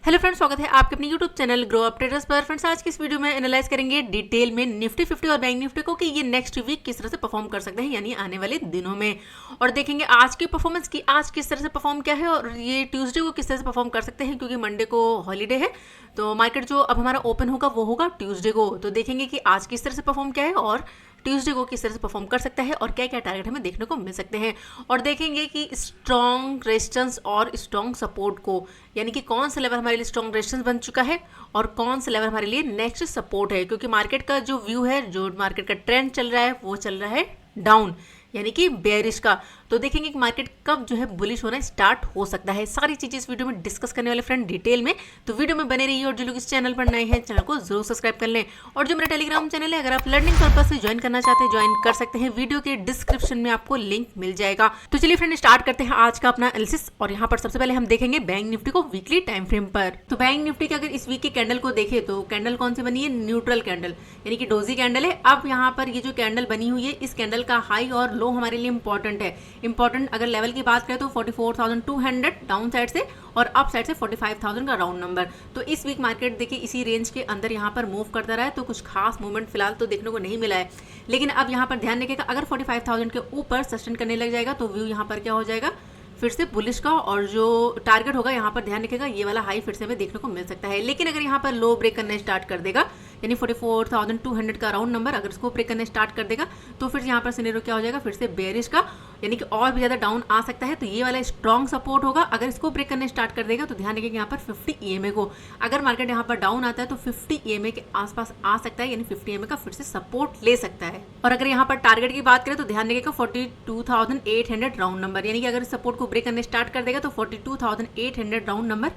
Hello friends, स्वागत है आपके अपने YouTube channel grow up traders पर। फ्रेंड्स, आज की इस वीडियो में एनालाइज करेंगे डिटेल में निफ्टी 50 और बैंक निफ्टी को कि ये नेक्स्ट वीक किस तरह से परफॉर्म कर सकते हैं, यानी आने वाले दिनों में। और देखेंगे आज की परफॉर्मेंस की आज किस तरह से परफॉर्म किया है और ये ट्यूसडे को किस तरह से परफॉर्म कर सकते हैं, क्योंकि मंडे को हॉलीडे है। तो मार्केट जो अब हमारा ओपन होगा वो होगा ट्यूसडे को। तो देखेंगे कि आज किस तरह से परफॉर्म किया है और ट्यूसडे को किस तरह से परफॉर्म कर सकता है और क्या क्या टारगेट हमें देखने को मिल सकते हैं। और देखेंगे कि स्ट्रॉन्ग रेजिस्टेंस और स्ट्रॉन्ग सपोर्ट को, यानी कि कौन सा लेवल हमारे लिए स्ट्रॉन्ग रेजिस्टेंस बन चुका है और कौन सा लेवल हमारे लिए नेक्स्ट सपोर्ट है। क्योंकि मार्केट का जो व्यू है, जो मार्केट का ट्रेंड चल रहा है, वो चल रहा है डाउन, यानी कि बेयरिश का। तो देखेंगे कि मार्केट कब जो है बुलिश होना स्टार्ट हो सकता है। सारी चीजें इस वीडियो में डिस्कस करने वाले फ्रेंड डिटेल में। तो वीडियो में बने रहिए और जो लोग इस चैनल पर नए हैं चैनल को जरूर सब्सक्राइब कर लें। और जो मेरा टेलीग्राम चैनल है, अगर आप लर्निंग पर्पज से ज्वाइन करना चाहते हैं ज्वाइन कर सकते हैं। वीडियो के डिस्क्रिप्शन में आपको लिंक मिल जाएगा। तो चलिए फ्रेंड, स्टार्ट करते हैं आज का अपना एनालिसिस। और यहाँ पर सबसे पहले हम देखेंगे बैंक निफ्टी को वीकली टाइम फ्रेम पर। तो बैंक निफ्टी के अगर इस वीक के कैंडल को देखें तो कैंडल कौन सी बनी है? न्यूट्रल कैंडल, यानी कि डोजी कैंडल है। अब यहाँ पर ये जो कैंडल बनी हुई है, इस कैंडल का हाई और लो हमारे लिए इंपॉर्टेंट है। इंपॉर्टेंट अगर लेवल की बात करें तो 44,200 डाउन साइड से और अप साइड से 45,000 का राउंड नंबर। तो इस वीक मार्केट देखिए इसी रेंज के अंदर यहाँ पर मूव करता रहा है। तो कुछ खास मूवमेंट फिलहाल तो देखने को नहीं मिला है। लेकिन अब यहाँ पर ध्यान रखिएगा, अगर 45,000 के ऊपर सस्टेन करने लग जाएगा तो व्यू यहाँ पर क्या हो जाएगा, फिर से बुलिश का। और जो टारगेट होगा यहाँ पर ध्यान रखिएगा, ये वाला हाई फिर से हमें देखने को मिल सकता है। लेकिन अगर यहाँ पर लो ब्रेक करना स्टार्ट कर देगा, यानी 44,200 का राउंड नंबर अगर इसको ब्रेक करने स्टार्ट कर देगा तो फिर यहाँ पर सिनेरियो क्या हो जाएगा, फिर से बेयरिश का, यानी कि और भी ज़्यादा डाउन आ सकता है। तो ये वाला स्ट्रॉन्ग सपोर्ट होगा। अगर इसको ब्रेक करने स्टार्ट कर देगा तो ध्यान रखिएगा यहाँ पर 50 EMA को, अगर मार्केट यहाँ पर डाउन आता है तो 50 EMA के आसपास आ सकता है, यानी 50 EMA का फिर से सपोर्ट ले सकता है। और अगर यहाँ पर टारगेट की बात करें तो ध्यान रखिएगा 42,800 राउंड नंबर, यानी कि अगर सपोर्ट को ब्रेक करने स्टार्ट कर देगा तो 42,800 राउंड नंबर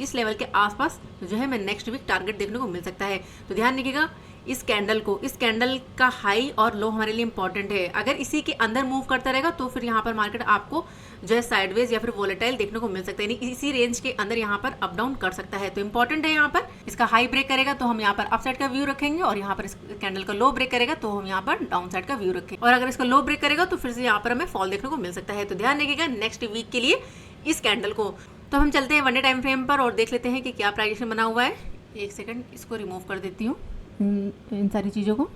इस लेवल के आसपास जो है मैं नेक्स्ट वीक टारगेट देखने को मिल सकता है। तो ध्यान रखिएगा इस कैंडल का हाई और लो हमारे लिए इंपॉर्टेंट है। अगर इसी के अंदर मूव करता रहेगा तो फिर यहाँ पर मार्केट आपको जो है साइडवेज या फिर वोलेटाइल देखने को मिल सकता है, यानी इसी रेंज के अंदर यहाँ पर अप डाउन कर सकता है। तो इंपॉर्टेंट है, यहाँ पर इसका हाई ब्रेक करेगा तो हम यहाँ पर अप साइड का व्यू रखेंगे और यहाँ पर इस कैंडल का लो ब्रेक करेगा तो हम यहाँ पर डाउन साइड का व्यू रखेंगे। और अगर इसका लो ब्रेक करेगा तो फिर से यहाँ पर हमें फॉल देखने को मिल सकता है। तो ध्यान रखिएगा नेक्स्ट वीक के लिए इस कैंडल को। तो हम चलते हैं वन डे टाइम फ्रेम पर और देख लेते हैं कि क्या प्राइस बना हुआ है। एक सेकंड, इसको रिमूव कर देती हूँ इन सारी चीज़ों को।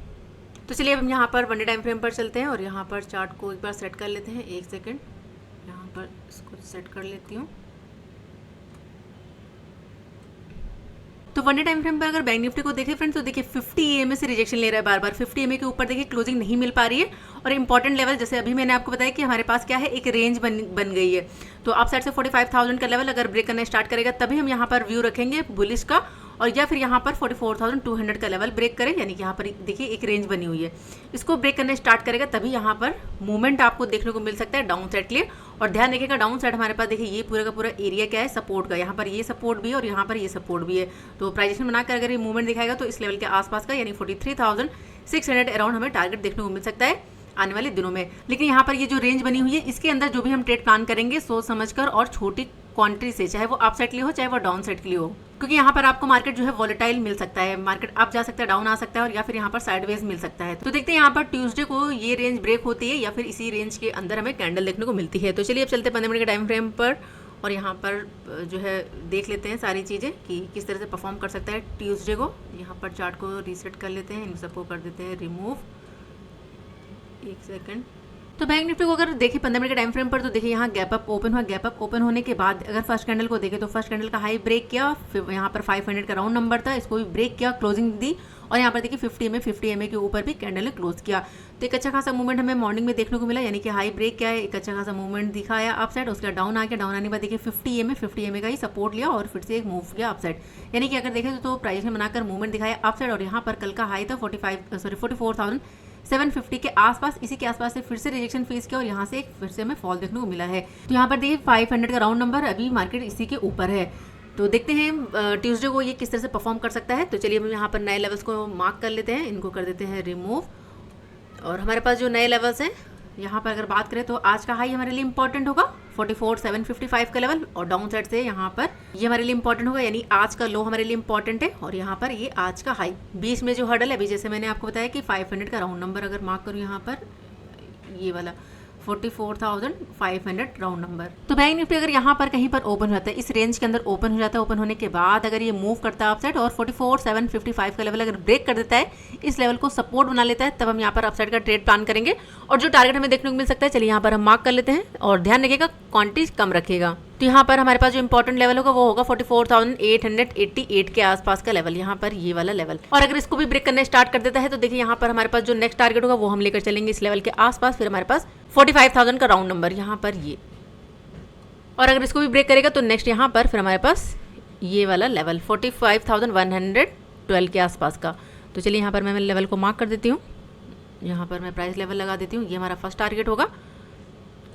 तो चलिए अब हम यहाँ पर वन डे टाइम फ्रेम पर चलते हैं और यहाँ पर चार्ट को एक बार सेट कर लेते हैं। एक सेकंड, यहाँ पर इसको सेट कर लेती हूँ। तो वन डे टाइम फ्रेम पर अगर बैंक निफ्टी को देखें फ्रेंड्स तो देखिए 50 EMA से रिजेक्शन ले रहा है बार बार। 50 EMA के ऊपर देखिए क्लोजिंग नहीं मिल पा रही है। और इंपॉर्टेंट लेवल जैसे अभी मैंने आपको बताया कि हमारे पास क्या है, एक रेंज बन गई है। तो अप साइड से 45,000 का लेवल अगर ब्रेक करना स्टार्ट करेगा तभी हम यहाँ पर व्यू रखेंगे बुलिश का, और या फिर यहाँ पर 44,200 का लेवल ब्रेक करें, यानी कि यहाँ पर देखिए एक रेंज बनी हुई है। इसको ब्रेक करने स्टार्ट करेगा तभी यहाँ पर मूवमेंट आपको देखने को मिल सकता है डाउन साइड के लिए। और ध्यान रखिएगा डाउन साइड हमारे पास देखिए ये पूरा का पूरा एरिया क्या है, सपोर्ट का। यहाँ पर ये सपोर्ट भी है और यहाँ पर ये सपोर्ट भी है। तो प्राइजेशन बनाकर अगर ये मूवमेंट दिखाएगा तो इस लेवल के आसपास का, यानी 43,600 अराउंड हमें टारगेट देखने को मिल सकता है आने वाले दिनों में। लेकिन यहाँ पर ये जो रेंज बनी हुई है इसके अंदर जो भी हम ट्रेड प्लान करेंगे सोच समझकर और छोटी क्वांटिटी से, चाहे वो अप साइड के लिए हो चाहे वो डाउन साइड के लिए हो, क्योंकि यहाँ पर आपको मार्केट जो है वोलेटाइल मिल सकता है। मार्केट अप जा सकता है, डाउन आ सकता है और या फिर यहाँ पर साइडवेज मिल सकता है। तो देखते हैं यहाँ पर ट्यूसडे को ये रेंज ब्रेक होती है या फिर इसी रेंज के अंदर हमें कैंडल देखने को मिलती है। तो चलिए अब चलते हैं 15 मिनट के टाइम फ्रेम पर और यहाँ पर जो है देख लेते हैं सारी चीज़ें कि किस तरह से परफॉर्म कर सकता है ट्यूसडे को। यहाँ पर चार्ट को रीसेट कर लेते हैं, इन सबको कर देते हैं रिमूव। एक सेकंड। तो बैंक निफ्टी को अगर देखिए 15 मिनट के टाइम फ्रेम पर तो देखिए यहाँ गैप अप ओपन हुआ। गैप अप ओपन होने के बाद अगर फर्स्ट कैंडल को देखें तो फर्स्ट कैंडल का हाई ब्रेक किया, फिर यहाँ पर 500 का राउंड नंबर था, इसको भी ब्रेक किया, क्लोजिंग दी। और यहाँ पर देखिए 50 EMA के ऊपर भी कैंडल ने क्लोज किया। तो एक अच्छा खासा मूवमेंट हमें मॉर्निंग में देखने को मिला, यानी कि हाई ब्रेक किया है, एक अच्छा खासा मूवमेंट दिखाया अप साइड, उसका डाउन आ गया। डाउन आने के बाद देखिए 50 EMA का ही सपोर्ट लिया और फिर से एक मूव किया अप साइड। यानी कि अगर देखें तो प्राइस में बनाकर मूवमेंट दिखाया अप साइड। और यहाँ पर कल का हाई था 44,750 के आसपास, इसी के आसपास से फिर से रिजेक्शन फेस किया और यहाँ से एक फिर से हमें फॉल देखने को मिला है। तो यहाँ पर देखिए 500 का राउंड नंबर, अभी मार्केट इसी के ऊपर है। तो देखते हैं ट्यूसडे को ये किस तरह से परफॉर्म कर सकता है। तो चलिए हम यहाँ पर नए लेवल्स को मार्क कर लेते हैं, इनको कर देते हैं रिमूव। और हमारे पास जो नए लेवल्स हैं यहाँ पर अगर बात करें तो आज का हाई हमारे लिए इंपॉर्टेंट होगा 44,755 का लेवल, और डाउन साइड से यहाँ पर ये हमारे लिए इंपॉर्टेंट होगा, यानी आज का लो हमारे लिए इंपॉर्टेंट है और यहाँ पर ये आज का हाई। बीच में जो हर्डल है अभी जैसे मैंने आपको बताया कि 500 का राउंड नंबर अगर मार्क करूँ यहाँ पर ये वाला, 44,500 राउंड नंबर। तो बैंक निफ्टी अगर यहाँ पर कहीं पर ओपन होता है, इस रेंज के अंदर ओपन हो जाता है, ओपन होने के बाद अगर ये मूव करता है अपसाइड और 44,755 का लेवल अगर ब्रेक कर देता है, इस लेवल को सपोर्ट बना लेता है, तब हम यहाँ पर अपसाइड का ट्रेड प्लान करेंगे। और जो टारगेट हमें देखने को मिल सकता है, चलिए यहाँ पर हम मार्क कर लेते हैं और ध्यान रखिएगा क्वांटिटी कम रखिएगा। तो यहाँ पर हमारे पास जो इंपॉर्टेंट लेवल होगा वो होगा 44,888 के आसपास का लेवल, यहाँ पर ये वाला लेवल। और अगर इसको भी ब्रेक करना स्टार्ट कर देता है तो देखिए यहाँ पर हमारे पास जो नेक्स्ट टारगेट होगा वो हम लेकर चलेंगे इस लेवल के आसपास, फिर हमारे पास 45,000 का राउंड नंबर यहाँ पर ये। और अगर इसको भी ब्रेक करेगा तो नेक्स्ट यहाँ पर फिर हमारे पास ये वाला लेवल 45,112 के आसपास का। तो चलिए यहाँ पर मैं लेवल को मार्क कर देती हूँ, यहाँ पर मैं प्राइस लेवल लगा देती हूँ, ये हमारा फर्स्ट टारगेट होगा।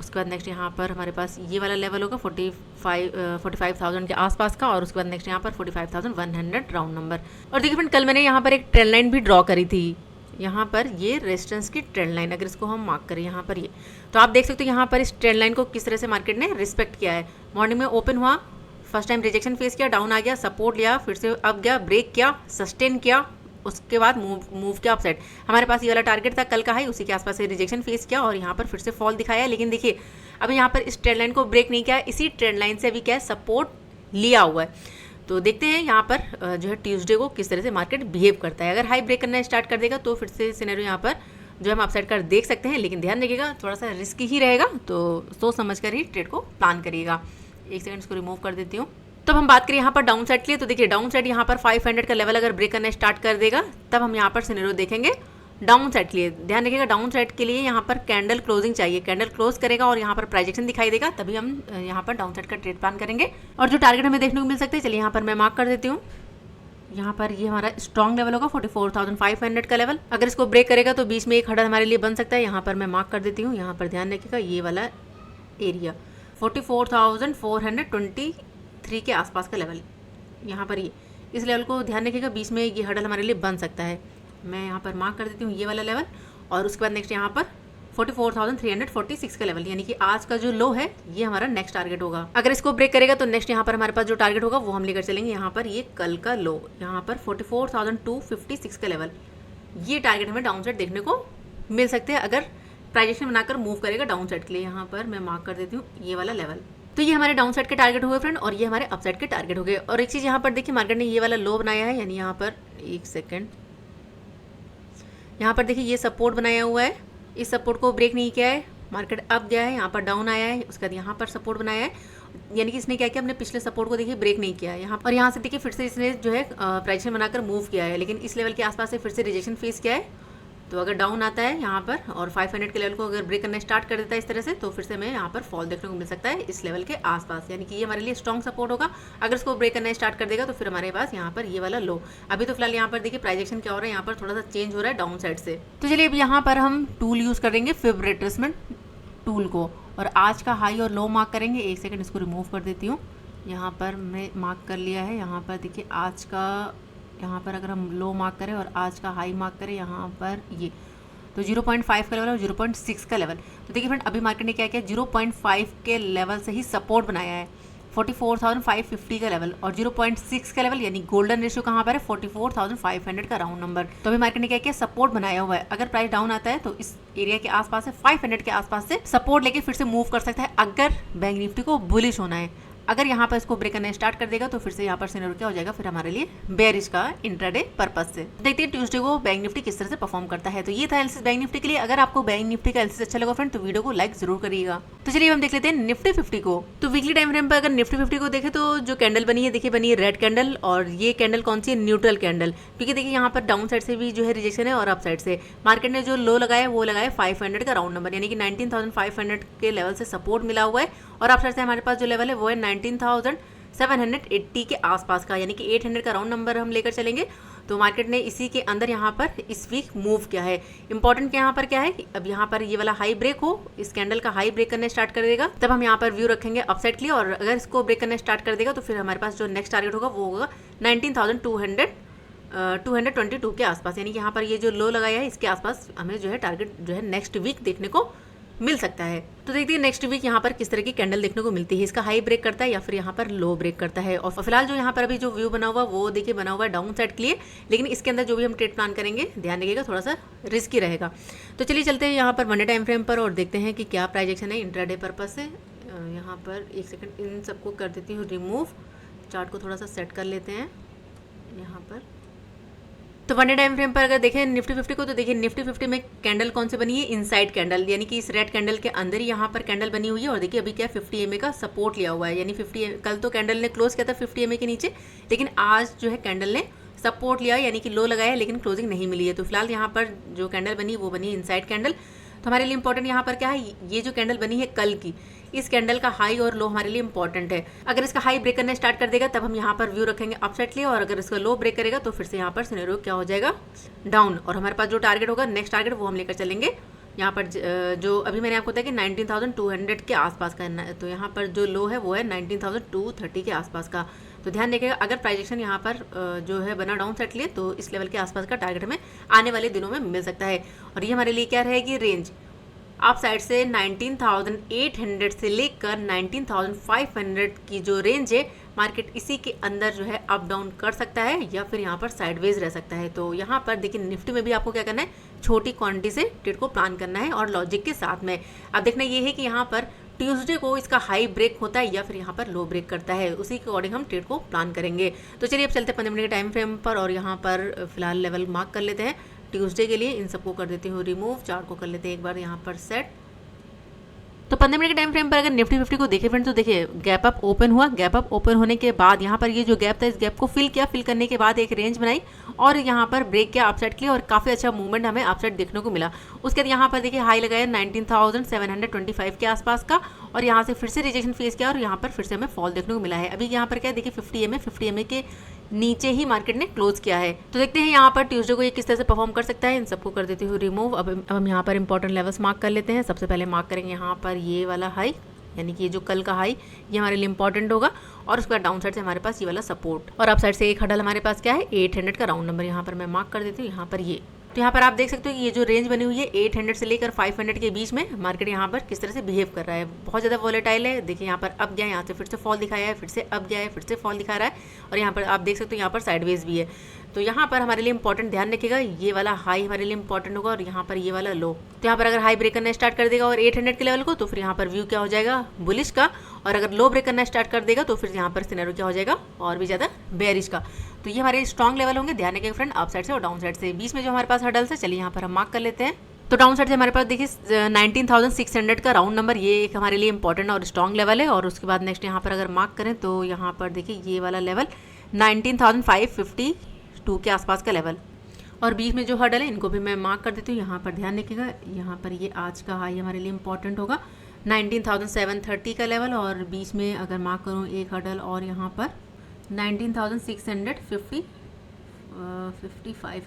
उसके बाद नेक्स्ट यहाँ पर हमारे पास ये वाला लेवल होगा 45,000 के आसपास का, और उसके बाद नेक्स्ट यहाँ पर 45,100 राउंड नंबर। और देखिए फ्रेंड, कल मैंने यहाँ पर एक ट्रेंड लाइन भी ड्रॉ करी थी, यहाँ पर ये रेजिस्टेंस की ट्रेंड लाइन, अगर इसको हम मार्क करें यहाँ पर ये, तो आप देख सकते हो यहाँ पर इस ट्रेंड लाइन को किस तरह से मार्केट ने रिस्पेक्ट किया है। मॉर्निंग में ओपन हुआ, फर्स्ट टाइम रिजेक्शन फेस किया, डाउन आ गया, सपोर्ट लिया, फिर से अप गया, ब्रेक किया, सस्टेन किया, उसके बाद मूव किया अपसाइड। हमारे पास ये वाला टारगेट था कल का हाई, उसी के आसपास से रिजेक्शन फेस किया और यहाँ पर फिर से फॉल दिखाया। लेकिन देखिए अभी यहाँ पर इस ट्रेंड लाइन को ब्रेक नहीं किया, इसी ट्रेंड लाइन से अभी क्या है सपोर्ट लिया हुआ है। तो देखते हैं यहाँ पर जो है ट्यूसडे को किस तरह से मार्केट बिहेव करता है। अगर हाई ब्रेक करना स्टार्ट कर देगा तो फिर से सिनेरियो यहाँ पर जो हम अपसाइड कर देख सकते हैं, लेकिन ध्यान रखिएगा थोड़ा सा रिस्की ही रहेगा, तो सोच समझ कर ही ट्रेड को प्लान करिएगा। एक सेकंड इसको रिमूव कर देती हूँ। तब हम बात करें यहाँ पर डाउन साइड के लिए, तो देखिए डाउन साइड यहाँ पर 500 का लेवल अगर ब्रेक करना स्टार्ट कर देगा तब हम यहाँ पर सिनेरियो देखेंगे डाउन साइड के लिए। ध्यान रखिएगा डाउन साइड के लिए यहाँ पर कैंडल क्लोजिंग चाहिए, कैंडल क्लोज करेगा और यहाँ पर प्राइजेक्शन दिखाई देगा, तभी हम यहाँ पर डाउन साइड का ट्रेड प्लान करेंगे। और जो टारगेट हमें देखने को मिल सकते हैं, चलिए यहाँ पर मैं मार्क कर देती हूँ। यहाँ पर ये हमारा स्ट्रॉन्ग लेवल होगा 44,500 का लेवल, अगर इसको ब्रेक करेगा तो बीच में एक हड़ल हमारे लिए बन सकता है। यहाँ पर मैं मार्क कर देती हूँ, यहाँ पर ध्यान रखिएगा ये वाला एरिया 44,423 के आसपास का लेवल, यहाँ पर ये इस लेवल को ध्यान रखिएगा, बीच में ये हर्डल हमारे लिए बन सकता है। मैं यहाँ पर मार्क कर देती हूँ ये वाला लेवल, और उसके बाद नेक्स्ट यहाँ पर 44,346 का लेवल, यानी कि आज का जो लो है ये हमारा नेक्स्ट टारगेट होगा। अगर इसको ब्रेक करेगा तो नेक्स्ट यहाँ पर हमारे पास जो टारगेट होगा वो हम लेकर चलेंगे यहाँ पर ये कल का लो, यहाँ पर 44,256 का लेवल। ये टारगेट हमें डाउन साइड देखने को मिल सकते हैं अगर प्राइजेक्शन बनाकर मूव करेगा डाउन साइड के लिए। यहाँ पर मैं मार्क कर देती हूँ ये वाला लेवल। तो ये हमारे डाउन साइड के टारगेट हो गए फ्रेंड, और ये हमारे अपसाइड के टारगेट हो गए। और एक चीज़ यहाँ पर देखिए मार्केट ने ये वाला लो बनाया है, यानी यहाँ पर एक सेकेंड, यहाँ पर देखिए ये सपोर्ट बनाया हुआ है, इस सपोर्ट को ब्रेक नहीं किया है, मार्केट अप गया है, यहाँ पर डाउन आया है, उसके बाद यहाँ पर सपोर्ट बनाया है, यानी कि इसने क्या किया, अपने पिछले सपोर्ट को देखिए ब्रेक नहीं किया है यहाँ, और यहाँ से देखिए फिर से इसने जो है प्राइजेक्शन बनाकर मूव किया है, लेकिन इस लेवल के आसपास से फिर से रिजेक्शन फेस किया है। तो अगर डाउन आता है यहाँ पर और 500 के लेवल को अगर ब्रेक करना स्टार्ट कर देता है इस तरह से, तो फिर से हमें यहाँ पर फॉल देखने को मिल सकता है इस लेवल के आसपास, यानी कि ये हमारे लिए स्ट्रॉन्ग सपोर्ट होगा। अगर इसको ब्रेक करना स्टार्ट कर देगा तो फिर हमारे पास यहाँ पर ये वाला लो। अभी तो फिलहाल यहाँ पर देखिए प्राइजेक्शन क्या हो रहा है, यहाँ पर थोड़ा सा चेंज हो रहा है डाउन साइड से। तो चलिए अब यहाँ पर हम टूल यूज़ करेंगे, फिब रिट्रेसमेंट टूल को, और आज का हाई और लो मार्क करेंगे। एक सेकेंड इसको रिमूव कर देती हूँ, यहाँ पर मैं मार्क कर लिया है। यहाँ पर देखिए आज का, यहाँ पर अगर हम लो मार्क करें और आज का हाई मार्क करें यहाँ पर ये, तो 0.5 का लेवल और 0.6 का लेवल। तो देखिए फ्रेंड अभी मार्केट ने क्या किया, 0.5 के लेवल से ही सपोर्ट बनाया है 44,550 का लेवल, और 0.6 का लेवल यानी गोल्डन रेशियो कहाँ पर है 44,500 का राउंड नंबर। तो अभी मार्केट ने क्या किया, सपोर्ट बनाया हुआ है। अगर प्राइस डाउन आता है तो इस एरिया के आसपास से 500 के आसपास से सपोर्ट लेके फिर से मूव कर सकता है अगर बैंक निफ्टी को बुलिश होना है। अगर यहाँ पर इसको ब्रेक करना स्टार्ट कर देगा तो फिर से यहाँ पर सिनेरियो क्या हो जाएगा फिर हमारे लिए बेयरिश का इंट्राडे पर्पस से। देखते हैं ट्यूसडे को बैंक निफ्टी किस तरह से परफॉर्म करता है। तो ये था एनालिसिस बैंक निफ्टी के लिए। अगर आपको बैंक निफ्टी का एनालिसिस अच्छा लगा फ्रेंड तो वीडियो को लाइक जरूर करिएगा। तो चलिए हम देख लेते हैं निफ्टी 50 को। तो वीकली टाइम फ्रेम पर अगर निफ्टी 50 को देखें तो जो कैंडल बनी है देखिए, बनी है रेड कैंडल, और ये कैंडल कौन सी है, न्यूट्रल कैंडल, क्योंकि देखिए यहाँ पर डाउन साइड से भी जो है रिजेक्शन है और अप साइड से मार्केट ने जो लो लगाया वो लगाया 500 का राउंड नंबर, यानी कि 19,500 के लेवल से सपोर्ट मिला हुआ है, और अप साइड से हमारे पास जो लेवल है वो है 19,780 के आसपास का, यानी कि 800 का राउंड नंबर हम लेकर चलेंगे। तो मार्केट ने इसी के अंदर यहाँ पर इस वीक मूव किया है। इंपॉर्टेंट क्या यहाँ पर क्या है, अब यहाँ पर ये वाला हाई ब्रेक हो, इस कैंडल का हाई ब्रेक करने स्टार्ट कर देगा तब हम यहाँ पर व्यू रखेंगे अपसाइड के लिए, और अगर इसको ब्रेक करने स्टार्ट कर देगा तो फिर हमारे पास जो नेक्स्ट टारगेट होगा वो होगा 19,222 के आसपास, यानी कि यहाँ पर ये जो लो लगाया है इसके आसपास हमें जो है टारगेट जो है नेक्स्ट वीक देखने को मिल सकता है। तो देखते हैं नेक्स्ट वीक यहाँ पर किस तरह की कैंडल देखने को मिलती है, इसका हाई ब्रेक करता है या फिर यहाँ पर लो ब्रेक करता है। और फिलहाल जो यहाँ पर अभी जो व्यू बना हुआ वो देखिए बना हुआ है डाउन साइड के लिए, लेकिन इसके अंदर जो भी हम ट्रेड प्लान करेंगे ध्यान रखिएगा थोड़ा सा रिस्की रहेगा। तो चलिए चलते हैं यहाँ पर वन डे टाइम फ्रेम पर और देखते हैं कि क्या प्राइजेक्शन है इंट्राडे पर्पज से। यहाँ पर एक सेकंड इन सबको कर देती हूँ रिमूव, चार्ट को थोड़ा सा सेट कर लेते हैं यहाँ पर। तो वन डे टाइम फ्रेम पर अगर देखें निफ्टी 50 को, तो देखिए निफ्टी 50 में कैंडल कौन से बनी है, इनसाइड कैंडल, यानी कि इस रेड कैंडल के अंदर ही यहाँ पर कैंडल बनी हुई है। और देखिए अभी क्या 50 एमए का सपोर्ट लिया हुआ है, यानी 50 कल तो कैंडल ने क्लोज किया था 50 एमए के नीचे, लेकिन आज जो है कैंडल ने सपोर्ट लिया यानी कि लो लगाया, लेकिन क्लोजिंग नहीं मिली है। तो फिलहाल यहाँ पर जो कैंडल बनी वो बनी इनसाइड कैंडल। तो हमारे लिए इंपॉर्टेंट यहाँ पर क्या है, ये जो कैंडल बनी है कल की, इस कैंडल का हाई और लो हमारे लिए इंपॉर्टेंट है। अगर इसका हाई ब्रेक करना स्टार्ट कर देगा तब हम यहाँ पर व्यू रखेंगे अपसाइड के लिए, और अगर इसका लो ब्रेक करेगा तो फिर से यहाँ पर सिनेरियो क्या हो जाएगा, डाउन। और हमारे पास जो टारगेट होगा नेक्स्ट टारगेट वो हम लेकर चलेंगे यहाँ पर जो अभी मैंने आपको बताया कि 19,200 के आसपास का है। तो यहाँ पर जो लो है वो है 19,230 के आसपास का। तो ध्यान रखिएगा अगर प्राइजेक्शन यहाँ पर जो है बना डाउन साइड लिए तो इस लेवल के आसपास का टारगेट हमें आने वाले दिनों में मिल सकता है। और ये हमारे लिए क्या रहेगी, रेंज आप साइड से 19,800 से लेकर 19,500 की जो रेंज है, मार्केट इसी के अंदर जो है अप डाउन कर सकता है या फिर यहाँ पर साइडवेज रह सकता है। तो यहाँ पर देखिए निफ्टी में भी आपको क्या करना है, छोटी क्वांटिटी से ट्रेड को प्लान करना है और लॉजिक के साथ में। अब देखना ये है कि यहाँ पर ट्यूसडे को इसका हाई ब्रेक होता है या फिर यहाँ पर लो ब्रेक करता है, उसी के अकॉर्डिंग हम ट्रेड को प्लान करेंगे। तो चलिए अब चलते हैं 15 मिनट के टाइम फ्रेम पर और यहाँ पर फिलहाल लेवल मार्क कर लेते हैं ट्यूसडे के लिए। इन सबको कर देती हूँ रिमूव, चार्ट को कर लेते हैं एक बार यहाँ पर सेट। तो 15 मिनट के टाइम फ्रेम पर अगर निफ्टी 50 को देखें फ्रेंड, तो देखिए गैप अप ओपन हुआ, गैप अप ओपन होने के बाद यहाँ पर ये जो गैप था इस गैप को फिल किया, फिल करने के बाद एक रेंज बनाई और यहाँ पर ब्रेक किया अपसाइड के लिए और काफ़ी अच्छा मूवमेंट हमें अपसाइड देखने को मिला। उसके बाद यहाँ पर देखिए हाई लगाया 19,725 के आसपास का और यहाँ से फिर से रिजेक्शन फेस किया और यहाँ पर फिर से हमें फॉल देखने को मिला है। अभी यहाँ पर क्या है देखिए 50 एमए के नीचे ही मार्केट ने क्लोज किया है। तो देखते हैं यहाँ पर ट्यूसडे को ये किस तरह से परफॉर्म कर सकता है। इन सबको कर देती हूँ रिमूव। अब हम यहाँ पर इंपॉर्टेंट लेवल्स मार्क कर लेते हैं। सबसे पहले मार्क करेंगे यहाँ पर ये वाला हाई, यानी कि ये जो कल का हाई ये हमारे लिए इंपॉर्टेंट होगा। और उसके बाद डाउन साइड से हमारे पास ये वाला सपोर्ट और अप साइड से एक हडल हमारे पास क्या है 800 का राउंड नंबर यहाँ पर मैं मार्क कर देती हूँ यहाँ पर ये। तो यहाँ पर आप देख सकते हो कि ये जो रेंज बनी हुई है 800 से लेकर 500 के बीच में मार्केट यहाँ पर किस तरह से बिहेव कर रहा है। बहुत ज़्यादा वॉलेटाइल है। देखिए यहाँ पर अब गया, यहाँ से फिर से फॉल दिखाया है, फिर से अब गया है, फिर से फॉल दिखा रहा है और यहाँ पर आप देख सकते हो यहाँ पर साइडवेज भी है। तो यहाँ पर हमारे लिए इंपॉर्टेंट ध्यान रखिएगा ये वाला हाई हमारे लिए इंपॉर्टेंट होगा और यहाँ पर ये वाला लो। तो यहाँ पर अगर हाई ब्रेक करना स्टार्ट कर देगा और 800 के लेवल को तो फिर यहाँ पर व्यू क्या हो जाएगा बुलिश का, और अगर लो ब्रेक करना स्टार्ट कर देगा तो फिर यहाँ पर सिनेरियो क्या हो जाएगा और भी ज़्यादा बेयरिश का। तो ये हमारे स्ट्रॉन्ग लेवल होंगे। ध्यान रखिएगा फ्रेंड अप साइड से और डाउन साइड से। बीच में जो हमारे पास हडल्स है चलिए यहाँ पर हम मार्क कर लेते हैं। तो डाउन साइड से हमारे पास देखिए 19,600 का राउंड नंबर ये एक हमारे लिए इंपॉर्टेंट और स्ट्रॉन्ग लेवल है। और उसके बाद नेक्स्ट यहाँ पर अगर मार्क करें तो यहाँ पर देखिए ये वाला लेवल 19,552 के आसपास का लेवल और बीच में जो हडल है इनको भी मैं मार्क कर देती हूँ। यहाँ पर ध्यान रखिएगा यहाँ पर ये आज का हाई हमारे लिए इंपॉर्टेंट होगा 19,730 का लेवल और बीच में अगर मार्क करूँ एक हडल और यहाँ पर 19,655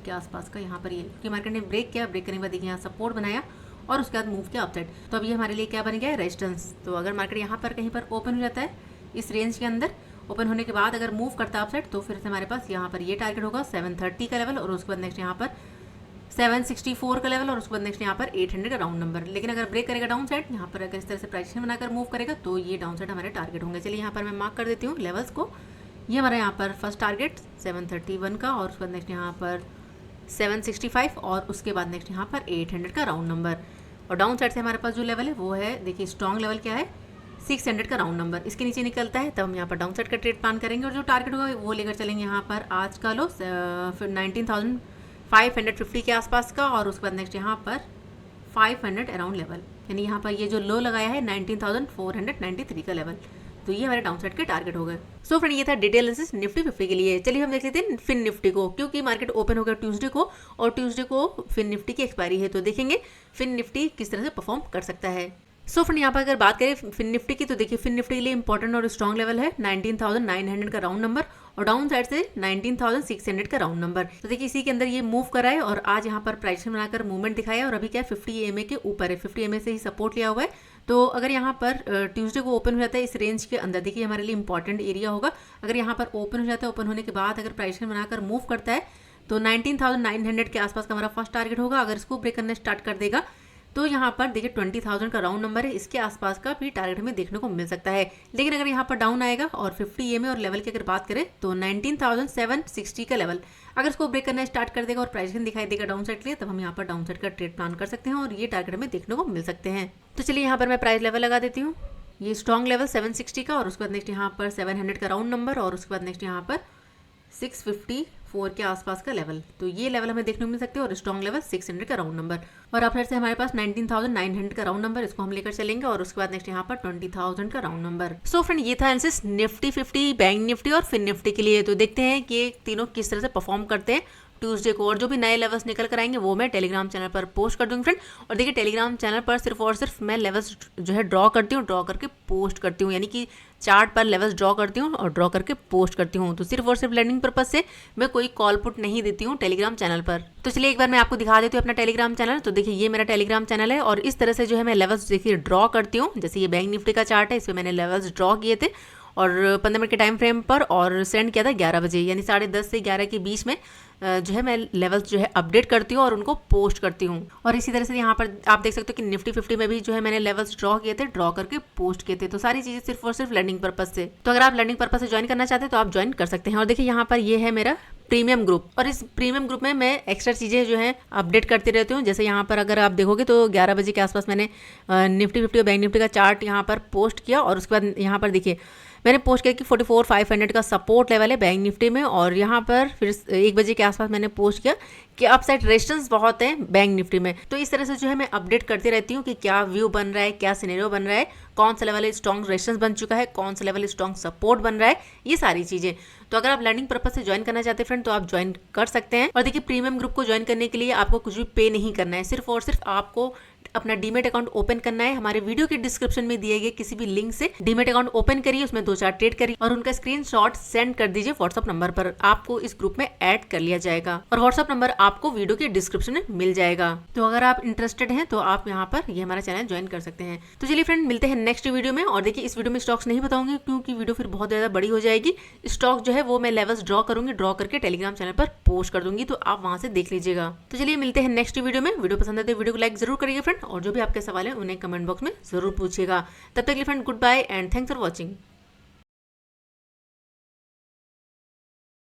के आसपास का यहाँ पर ये कि मार्केट ने ब्रेक किया, ब्रेक करने के बाद देखिए यहाँ सपोर्ट बनाया और उसके बाद मूव किया अपसाइड। तो अब ये हमारे लिए क्या बन गया है रेजिस्टेंस। तो अगर मार्केट यहाँ पर कहीं पर ओपन हो जाता है इस रेंज के अंदर, ओपन होने के बाद अगर मूव करता है अपसाइड तो फिर से हमारे पास यहाँ पर ये टारगेट होगा 730 का लेवल और उसके बाद नेक्स्ट यहाँ पर 764 का लेवल और उसके बाद नेक्स्ट यहाँ पर 800 का राउंड नंबर। लेकिन अगर ब्रेक करेगा डाउन साइड, यहाँ पर अगर इस तरह से प्राइजेशन बनाकर मूव करेगा तो ये डाउन साइड हमारे टारगेट होंगे। चलिए यहाँ पर मैं मार्क कर देती हूँ लेवल्स को। ये हमारा यहाँ पर फर्स्ट टारगेट 731 का और उसके बाद नेक्स्ट यहाँ पर 765 और उसके बाद नेक्स्ट यहाँ पर 800 का राउंड नंबर। और डाउन साइड से हमारे पास जो लेवल है वो है देखिए स्ट्रॉन्ग लेवल क्या है 600 का राउंड नंबर। इसके नीचे निकलता है तब हम यहाँ पर डाउन साइड का ट्रेड प्लान करेंगे और जो टारगेट होगा वो लेकर चलेंगे यहाँ पर आज का लो 19,550 के आसपास का और उसके बाद नेक्स्ट यहाँ पर 500 अराउंड लेवल, यानी यहाँ पर ये जो लो लगाया है 19,493 का लेवल। तो ये हमारे डाउन साइड के टारगेट हो गए। सो फ्रेंड ये था डिटेल एनालिसिस निफ्टी 50 के लिए। चलिए हम देख लेते हैं फिन निफ्टी को, क्योंकि मार्केट ओपन होगा ट्यूसडे को और ट्यूसडे को फिन निफ्टी की एक्सपायरी है। तो देखेंगे फिन निफ्टी किस तरह से परफॉर्म कर सकता है। सो फ्रेंड यहाँ पर अगर बात करें फिन निफ्टी की तो देखिए फिन निफ्टी के लिए इंपॉर्टेंट और स्ट्रॉन्ग लेवल है 19,900 का राउंड नंबर और डाउन साइड से 19,600 का राउंड नंबर। तो देखिए इसी के अंदर ये मूव कर रहा है और आज यहाँ पर प्राइस बनाकर मूवमेंट दिखाया और अभी क्या है 50 EMA के ऊपर है, 50 EMA से ही सपोर्ट लिया हुआ है। तो अगर यहाँ पर ट्यूसडे को ओपन हो जाता है इस रेंज के अंदर, देखिए हमारे लिए इंपॉर्टेंट एरिया होगा। अगर यहाँ पर ओपन हो जाता है, ओपन होने के बाद अगर प्राइस बनाकर मूव करता है तो 19,900 के आसपास का हमारा फर्स्ट टारगेट होगा। अगर इसको ब्रेक करना स्टार्ट कर देगा तो यहाँ पर देखिए 20,000 का राउंड नंबर है, इसके आसपास का भी टारगेट हमें देखने को मिल सकता है। लेकिन अगर यहाँ पर डाउन आएगा और 50 EMA और लेवल की अगर बात करें तो 19,760 का लेवल अगर इसको ब्रेक करना स्टार्ट कर देगा और प्राइस दिखाई देगा डाउन साइड के लिए, तब हम यहाँ पर डाउन साइड का ट्रेड प्लान कर सकते हैं और ये टारगेट हमें देखने को मिल सकते हैं। तो चलिए यहाँ पर मैं प्राइस लेवल लगा देती हूँ। ये स्ट्रॉन्ग लेवल 760 का और उसके बाद नेक्स्ट यहाँ पर 700 का राउंड नंबर और उसके बाद नेक्स्ट यहाँ पर 654 के आसपास का लेवल। तो ये लेवल हमें देखने को मिल सकते हैं और स्ट्रॉन्ग लेवल 600 का राउंड नंबर और अपर से हमारे पास 19,900 का राउंड नंबर, इसको हम लेकर चलेंगे और उसके बाद नेक्स्ट यहाँ पर 20,000 का राउंड नंबर। सो फ्रेंड, ये था एनालिसिस निफ्टी 50, बैंक निफ्टी और फिन निफ्टी के लिए। तो देखते हैं कि ये तीनों किस तरह से परफॉर्म करते हैं ट्यूसडे को, और जो भी नए लेवल्स निकल कर आएंगे वो मैं टेलीग्राम चैनल पर पोस्ट कर दूंगी फ्रेंड। और देखिए टेलीग्राम चैनल पर सिर्फ और सिर्फ मैं लेवल्स जो है ड्रॉ करती हूँ, ड्रॉ करके पोस्ट करती हूँ, यानी कि चार्ट पर लेवल्स ड्रॉ करती हूँ और ड्रॉ करके पोस्ट करती हूँ। तो सिर्फ और सिर्फ लर्निंग पर्पज से मैं कोई कॉल पुट नहीं देती हूँ टेलीग्राम चैनल पर। तो चलिए एक बार मैं आपको दिखा देती हूँ अपना टेलीग्राम चैनल। तो देखिए ये मेरा टेलीग्राम चैनल है और इस तरह से जो है मैं लेवल्स देखिए ड्रॉ करती हूँ। जैसे ये बैंक निफ्टी का चार्ट है, इसमें मैंने लेवल्स ड्रॉ किए थे और 15 मिनट के टाइम फ्रेम पर और सेंड किया था 11 बजे, यानी 10:30 से 11 के बीच में जो है मैं लेवल्स जो है अपडेट करती हूँ और उनको पोस्ट करती हूँ। और इसी तरह से यहाँ पर आप देख सकते हो कि निफ्टी 50 में भी जो है मैंने लेवल्स ड्रॉ किए थे, ड्रॉ करके पोस्ट किए थे। तो सारी चीज़ें सिर्फ और सिर्फ लर्निंग पर्पज से। तो अगर आप लर्निंग पर्पज से ज्वाइन करना चाहते हैं तो आप ज्वाइन कर सकते हैं। और देखिए यहाँ पर ये है मेरा प्रीमियम ग्रुप और इस प्रीमियम ग्रुप में मैं एक्स्ट्रा चीज़ें जो है अपडेट करती रहती हूँ। जैसे यहाँ पर अगर आप देखोगे तो 11 बजे के आसपास मैंने निफ्टी 50 और बैंक निफ्टी का चार्ट यहाँ पर पोस्ट किया और उसके बाद यहाँ पर देखिए मैंने पोस्ट किया कि 44,500 का सपोर्ट लेवल है बैंक निफ्टी में। और यहाँ पर फिर 1 बजे के आसपास मैंने पोस्ट किया कि अपसाइड रेजिस्टेंस बहुत है बैंक निफ्टी में। तो इस तरह से जो है मैं अपडेट करती रहती हूँ कि क्या व्यू बन रहा है, क्या सिनेरियो बन रहा है, कौन सा लेवल स्ट्रॉन्ग रेजिस्टेंस बन चुका है, कौन सा लेवल स्ट्रॉन्ग सपोर्ट बन रहा है, ये सारी चीज़ें। तो अगर आप लर्निंग पर्पज से ज्वाइन करना चाहते हैं फ्रेंड तो आप ज्वाइन कर सकते हैं। और देखिए प्रीमियम ग्रुप को ज्वाइन करने के लिए आपको कुछ भी पे नहीं करना है, सिर्फ और सिर्फ आपको अपना डीमेट अकाउंट ओपन करना है। हमारे वीडियो के डिस्क्रिप्शन में दिए गए किसी भी लिंक से डीमेट अकाउंट ओपन करिए, उसमें 2-4 ट्रेड करिए और उनका स्क्रीनशॉट सेंड कर दीजिए व्हाट्सअप नंबर पर। आपको इस ग्रुप में ऐड कर लिया जाएगा और व्हाट्सअप नंबर आपको वीडियो के डिस्क्रिप्शन में मिल जाएगा। तो अगर आप इंटरेस्टेड हैं तो आप यहाँ पर ये हमारा चैनल ज्वाइन कर सकते हैं। तो चलिए फ्रेंड, मिलते हैं नेक्स्ट वीडियो में। और देखिए इस वीडियो में स्टॉक्स नहीं बताऊंगी क्योंकि वीडियो फिर बहुत ज्यादा बड़ी हो जाएगी। स्टॉक जो है वो मैं लेवल्स ड्रॉ करूंगी, ड्रॉ करके टेलीग्राम चैनल पर पोस्ट कर दूंगी, तो आप वहां से देख लीजिएगा। तो चलिए मिलते हैं नेक्स्ट वीडियो में। वीडियो पसंद आते वीडियो को लाइक जरूर करिए फ्रेंड और जो भी आपके सवाल है उन्हें कमेंट बॉक्स में जरूर पूछिएगा। तब तक के लिए friend good bye and thanks for watching.